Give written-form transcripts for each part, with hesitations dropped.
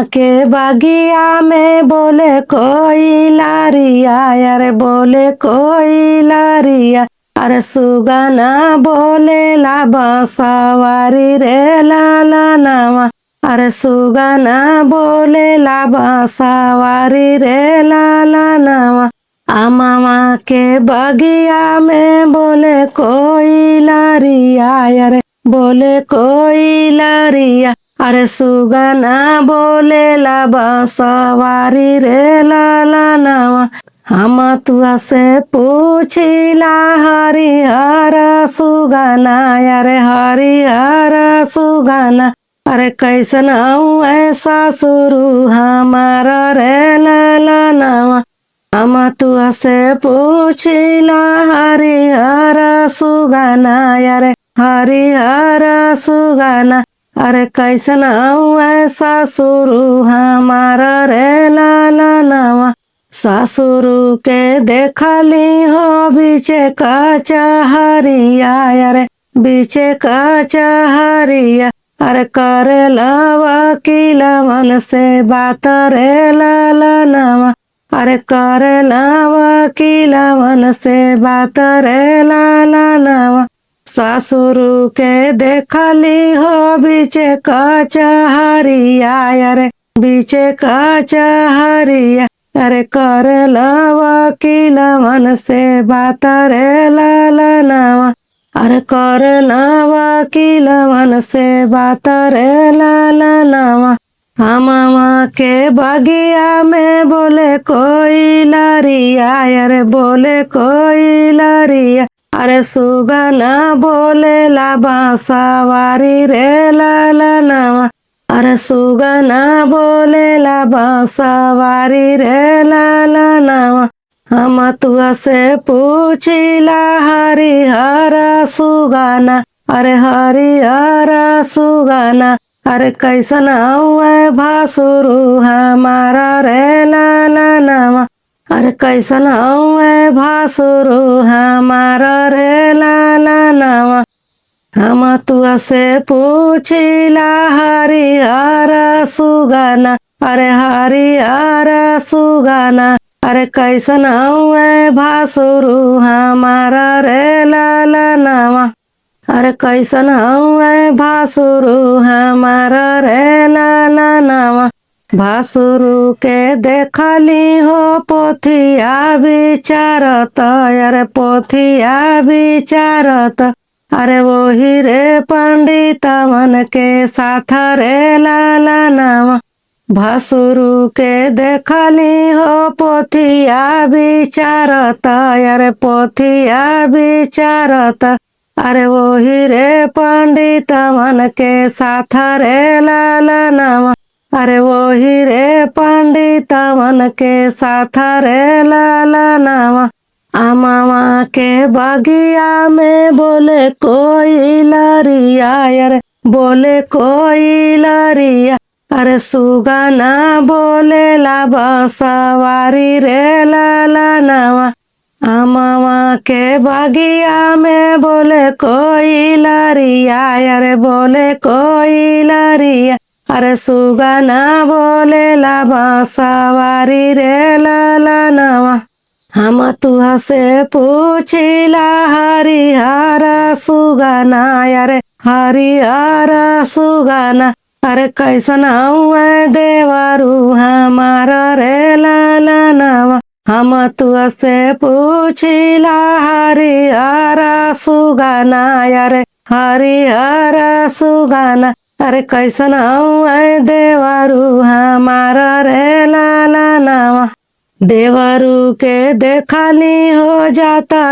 के बगिया में बोले कोई लारिया, अरे बोले कोई लारिया। अरे सुगना बोले ला बांसवारी रे लाला नावा। अरे सुगना बोले ला बांसवारी रे लाला नावा। मामा के बगिया में बोले कोई लारिया, अरे बोले कोई लारिया। अरे सुगना बोले ला बांसवारी रे लाला नावा। हम तुआ से पूछिला हरिहर सुगना, अरे हरिहर सुगना। अरे कैसन ऐसा शुरू हमारा रे लाला नावा। हम तुआ से पूछिला हरिहर सुगना, अरे हरिहर सुगना। अरे कैसन ऐसा शुरू हमारा रे लाला नावा। ससुरु के देखली हो बीचे कचहरिया, अरे बीचे कचहरिया। अरे करेला वकील मन से बात रे लाला नावा। अरे करेला वकील मन से बात रे लाला नावा। ससुरु के देखली हो बीचे कचहरिया, अरे बीचे कचहरिया। अरे करेला वकील मन से बात रे लाला नावा। अरे करेला वकील मन से बात रे लाला नावा। मामा के बगिया में बोले कोई लारिया, अरे बोले कोई लारिया। अरे सुगना बोले ला बांसवारी रे लाला नावा। अरे सुगना बोले ला बांसवारी रे लाला नावा। हम तुआ से पूछिला हरिहर सुगना, अरे हरिहर सुगना। अरे कैसन भासुरु हमारा रे लाला नावा। अरे कैसन भासुरु हमारा रे लाला नावा। हम तुआ से पूछिला हरिहर सुगना, अरे हरिहर सुगना। अरे कैसन भासुरु हमारा रे लाला नावा। अरे कैसन भासुरु हमारा रे लाला नावा। भासुरु के देखली हो पोथिया विचारत, अरे पोथिया विचारत। अरे वही रे पंडित मन के साथ रे लाला नावा। भासुरु के देखली हो पोथिया विचारत, अरे पोथिया विचारत। अरे वही रे पंडित मन के साथ रे लाला नावा। अरे वही रे पंडित मन के साथ रे लाला नावा। मामा के बगिया में बोले कोई लारिया, अरे बोले कोई लारिया। अरे सुगना बोले ला बांसवारी रे लाला नावा। मामा के बगिया में बोले कोई लारिया, अरे बोले कोई लारिया। अरे सुगना बोले ला बांसवारी रे लाला नावा। हम तुआ से पूछिला हरिहर सुगना, अरे हरिहर सुगना। अरे कैसन देवरू हमारा रे लाला नावा। हम तुआ से पूछिला हरिहर सुगना, अरे हरिहर सुगना। अरे कैसन देवरू हमारा रे लाला नावा। देवरू के देखली हो जाता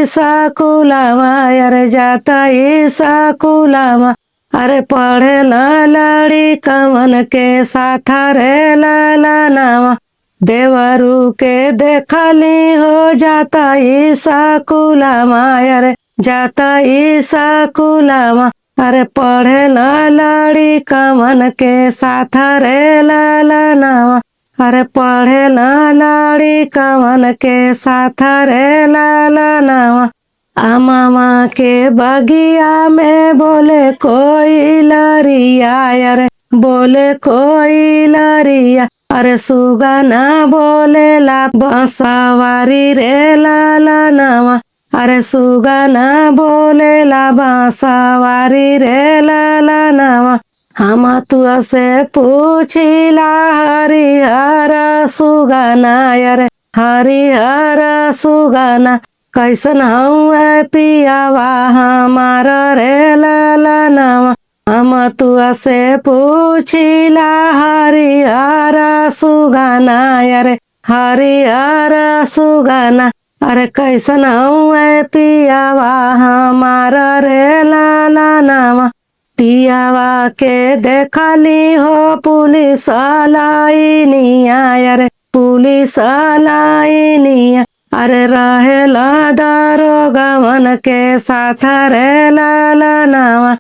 स्कूलवा, अरे जाता स्कूलवा। अरे पढ़े लड़ी कमन के साथ रे लाला नावा। देवरू के देखली हो जाता स्कूलवा, अरे जाता स्कूलवा। अरे पढ़े लड़ी कमन के साथ रे लाला नावा। अरे पढ़े लड़ी कमन के साथ रे लाला नावा। मामा के बगिया में बोले कोई लारिया, अरे बोले कोई लरिया अरे सुगना बोलेला बांसवारी रे लाला नावा अरे सुगना बोलेला बांसवारी रे लाला नावा हम तुआ से पूछिला हरिहर सुगना अरे हरिहर सुगना कैसन हउए पियावा हमार रे लाला नावा हम तुआ से पूछिला हरिहर सुगना अरे हरिहर सुगना अरे कैसन हउए पियावा हमार रे लाला नावा पियावा के देखली हो पुलिस लाइनिया अरे पुलिस लाइनिया अरे रहेला दारोगा मन के साथ रे लाला नावा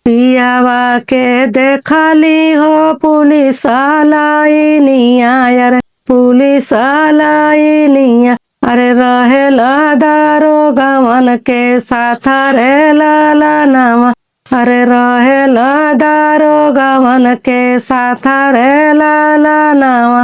पियावा के देखली हो पुलिस लाइनिया अरे पुलिस लाइनिया अरे रहेला दारोगा मन के साथ रे लाला नावा अरे रहेला दारोगा मन के साथ रे लाला नावा।